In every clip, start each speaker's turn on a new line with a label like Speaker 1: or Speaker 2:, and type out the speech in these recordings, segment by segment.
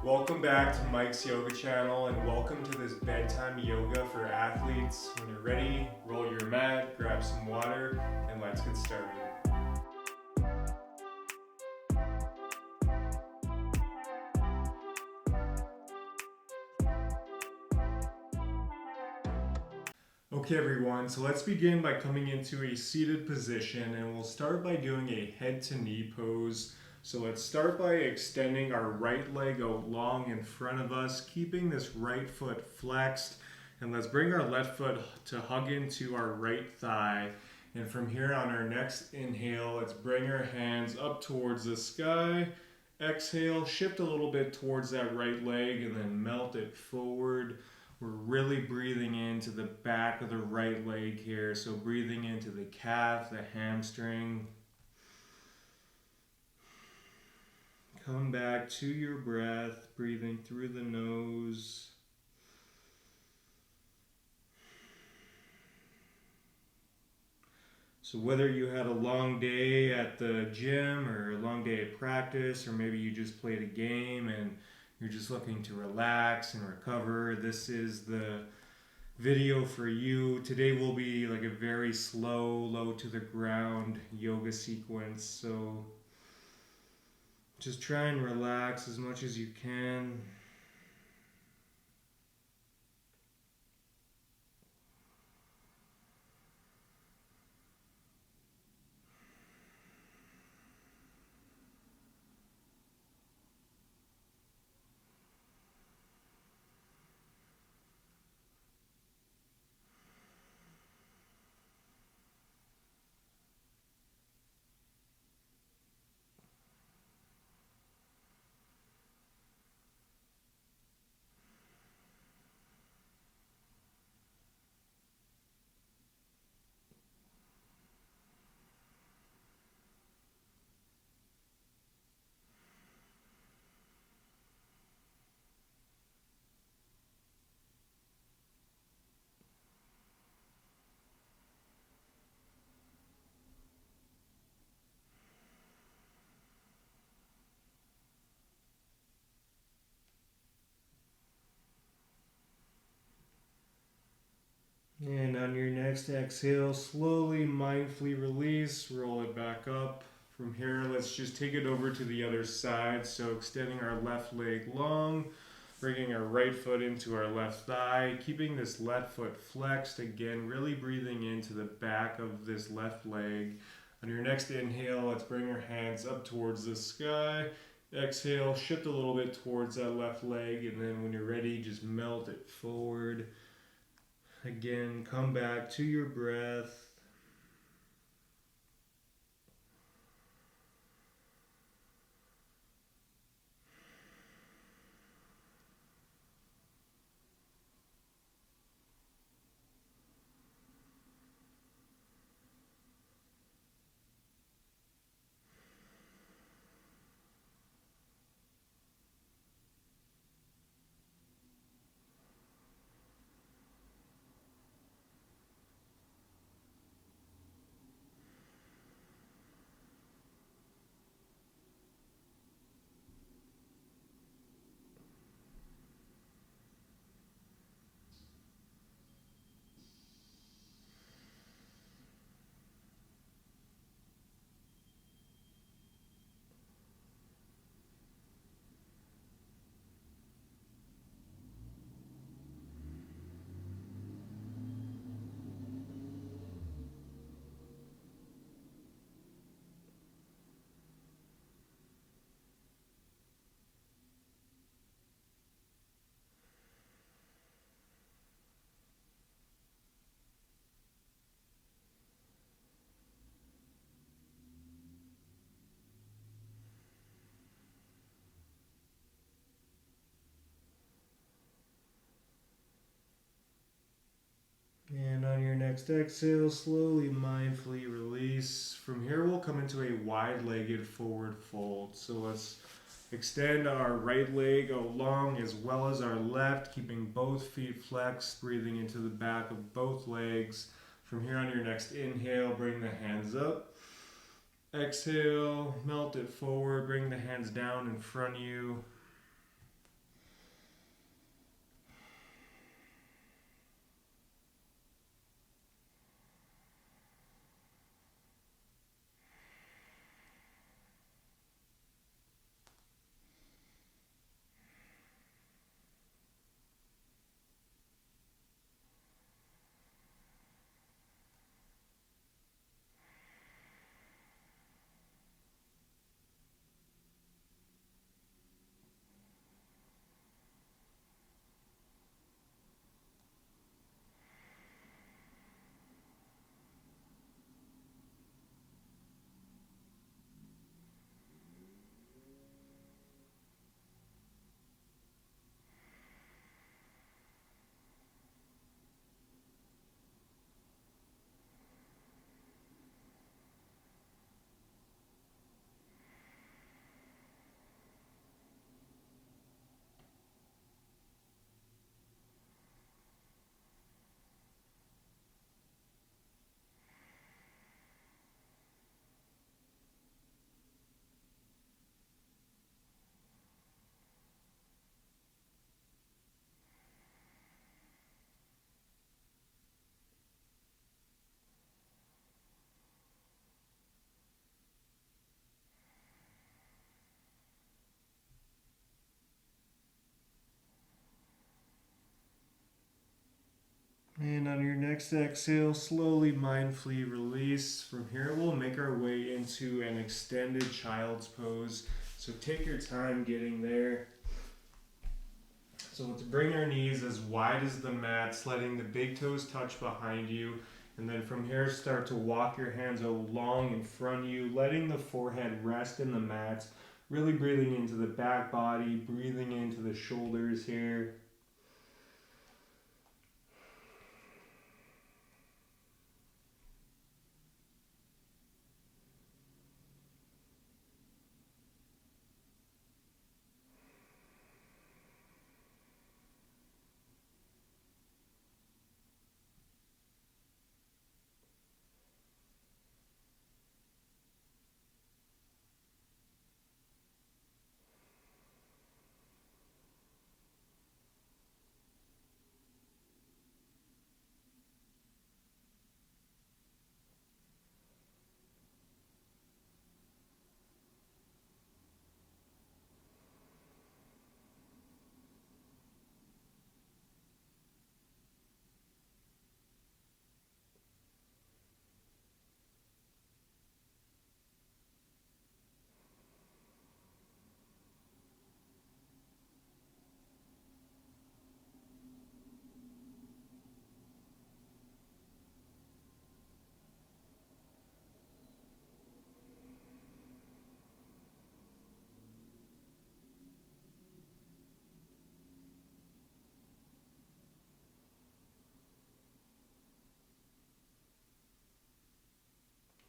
Speaker 1: Welcome back to Mike's Yoga channel and welcome to this bedtime yoga for athletes. When you're ready, roll your mat, grab some water, and let's get started. Okay everyone, so let's begin by coming into a seated position and we'll start by doing a head to knee pose. So let's start by extending our right leg out long in front of us, keeping this right foot flexed, and let's bring our left foot to hug into our right thigh. And from here on our next inhale, let's bring our hands up towards the sky. Exhale, shift a little bit towards that right leg and then melt it forward. We're really breathing into the back of the right leg here. So breathing into the calf, the hamstring. Come back to your breath, breathing through the nose. So whether you had a long day at the gym or a long day at practice, or maybe you just played a game and you're just looking to relax and recover, this is the video for you. Today will be like a very slow, low to the ground yoga sequence. So just try and relax as much as you can. And on your next exhale, slowly, mindfully release, roll it back up. From here, let's just take it over to the other side. So extending our left leg long, bringing our right foot into our left thigh, keeping this left foot flexed. Again, really breathing into the back of this left leg. On your next inhale, let's bring our hands up towards the sky. Exhale, shift a little bit towards that left leg, and then when you're ready, just melt it forward. Again, come back to your breath. And on your next exhale, slowly, mindfully release. From here, we'll come into a wide-legged forward fold. So let's extend our right leg out long as well as our left, keeping both feet flexed, breathing into the back of both legs. From here on your next inhale, bring the hands up. Exhale, melt it forward, bring the hands down in front of you. And on your next exhale, slowly, mindfully release. From here, we'll make our way into an extended child's pose. So take your time getting there. So let's bring our knees as wide as the mats, letting the big toes touch behind you. And then from here, start to walk your hands along in front of you, letting the forehead rest in the mats, really breathing into the back body, breathing into the shoulders here.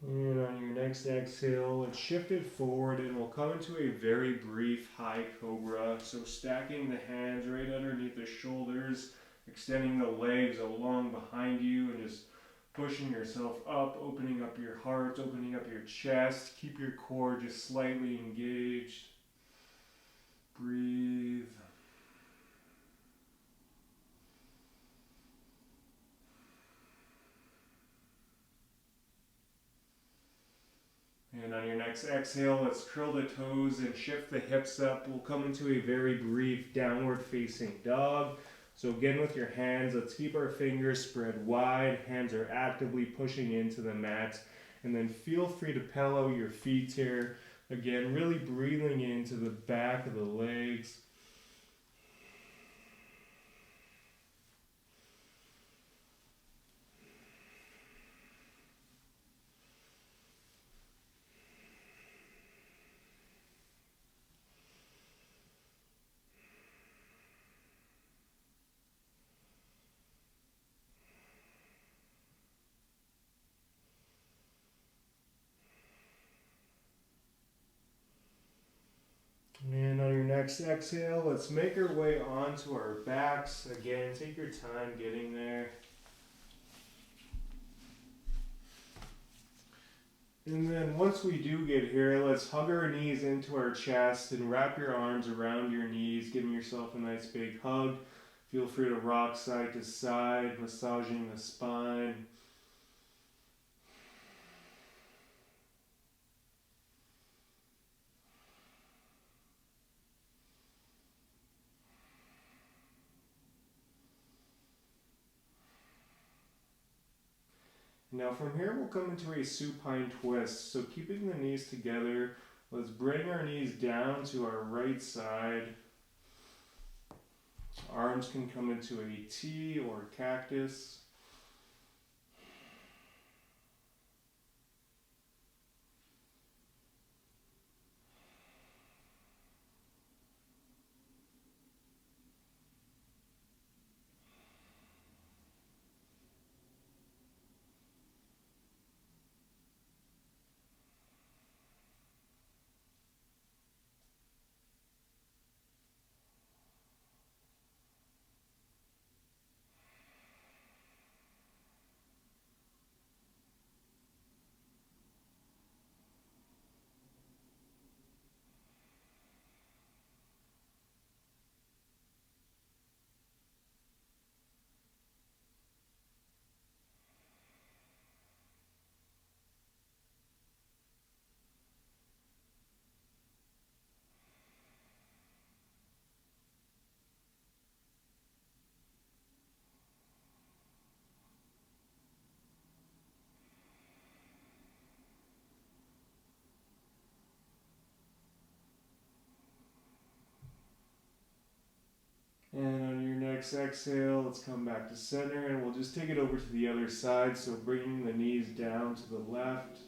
Speaker 1: And on your next exhale, let's shift it forward and we'll come into a very brief high cobra. So stacking the hands right underneath the shoulders, extending the legs along behind you and just pushing yourself up, opening up your heart, opening up your chest. Keep your core just slightly engaged. Breathe. And on your next exhale, let's curl the toes and shift the hips up. We'll come into a very brief downward facing dog. So again with your hands, let's keep our fingers spread wide. Hands are actively pushing into the mat. And then feel free to pillow your feet here. Again, really breathing into the back of the legs. And on your next exhale, let's make our way onto our backs. Again, take your time getting there. And then once we do get here, let's hug our knees into our chest and wrap your arms around your knees, giving yourself a nice big hug. Feel free to rock side to side, massaging the spine. Now from here we'll come into a supine twist. So keeping the knees together, let's bring our knees down to our right side. Arms can come into a T or cactus. next exhale, let's come back to center, and we'll just take it over to the other side. So bringing the knees down to the left.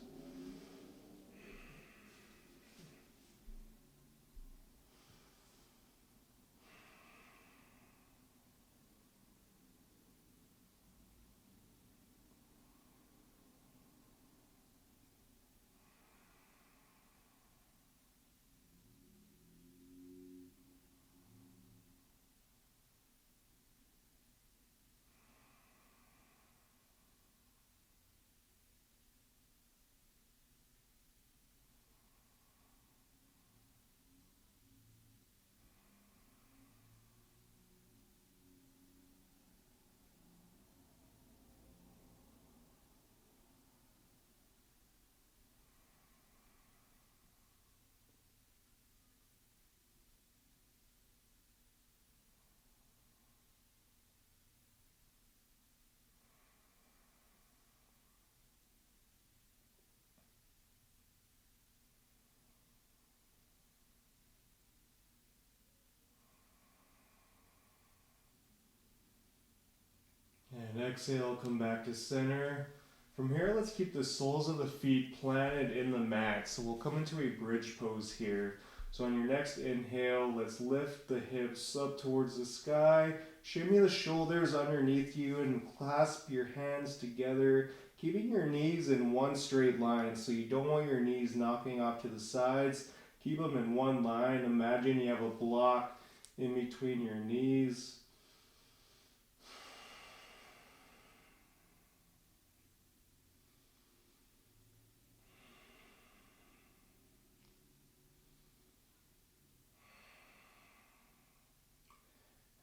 Speaker 1: And exhale, come back to center. From here, let's keep the soles of the feet planted in the mat. So we'll come into a bridge pose here. So on your next inhale, let's lift the hips up towards the sky. Shimmy the shoulders underneath you and clasp your hands together, keeping your knees in one straight line. So you don't want your knees knocking off to the sides. Keep them in one line. Imagine you have a block in between your knees.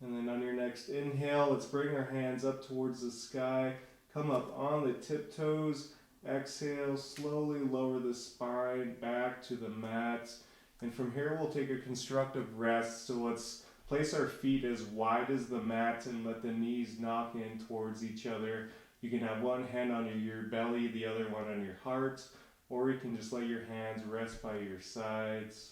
Speaker 1: And then on your next inhale, let's bring our hands up towards the sky. Come up on the tiptoes. Exhale, slowly lower the spine back to the mat. And from here, we'll take a constructive rest. So let's place our feet as wide as the mat and let the knees knock in towards each other. You can have one hand on your belly, the other one on your heart, or you can just let your hands rest by your sides.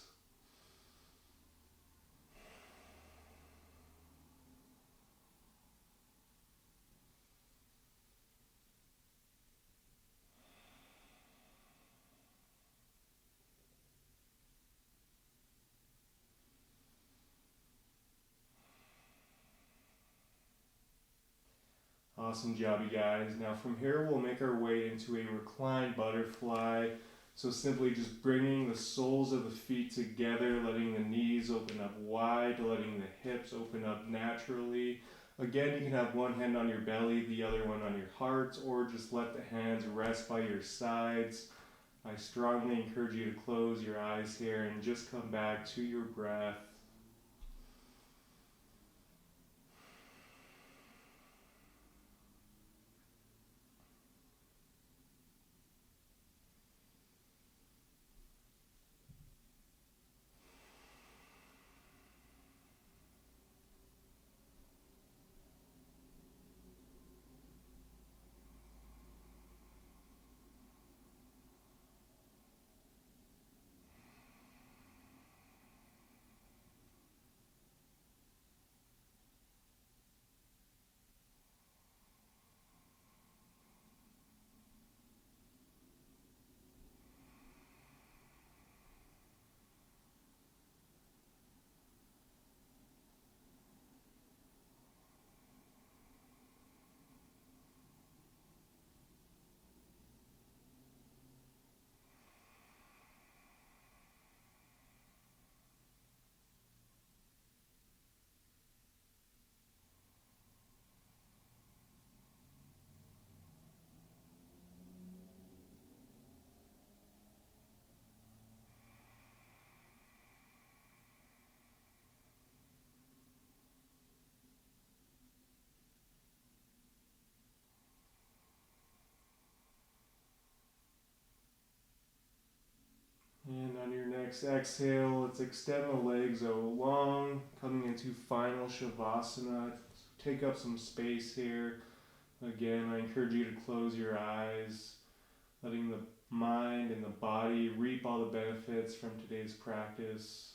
Speaker 1: Awesome job, you guys. Now from here, we'll make our way into a reclined butterfly. So simply just bringing the soles of the feet together, letting the knees open up wide, letting the hips open up naturally. Again, you can have one hand on your belly, the other one on your heart, or just let the hands rest by your sides. I strongly encourage you to close your eyes here and just come back to your breath. And on your next exhale, let's extend the legs out long, coming into final Savasana. Take up some space here. Again, I encourage you to close your eyes, letting the mind and the body reap all the benefits from today's practice.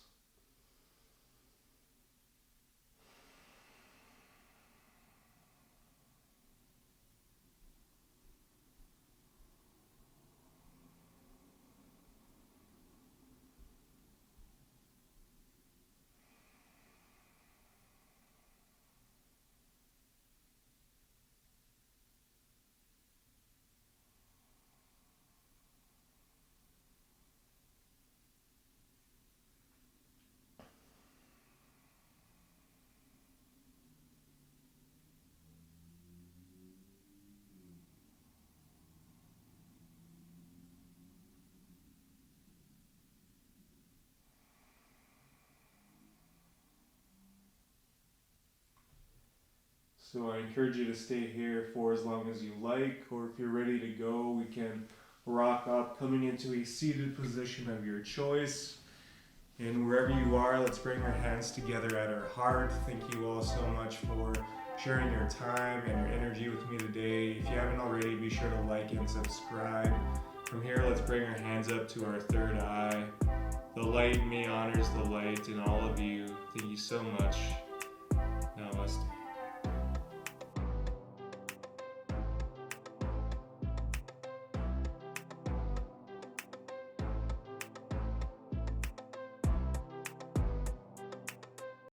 Speaker 1: So I encourage you to stay here for as long as you like, or if you're ready to go, we can rock up, coming into a seated position of your choice. And wherever you are, let's bring our hands together at our heart. Thank you all so much for sharing your time and your energy with me today. If you haven't already, be sure to like and subscribe. From here, let's bring our hands up to our third eye. The light in me honors the light in all of you. Thank you so much.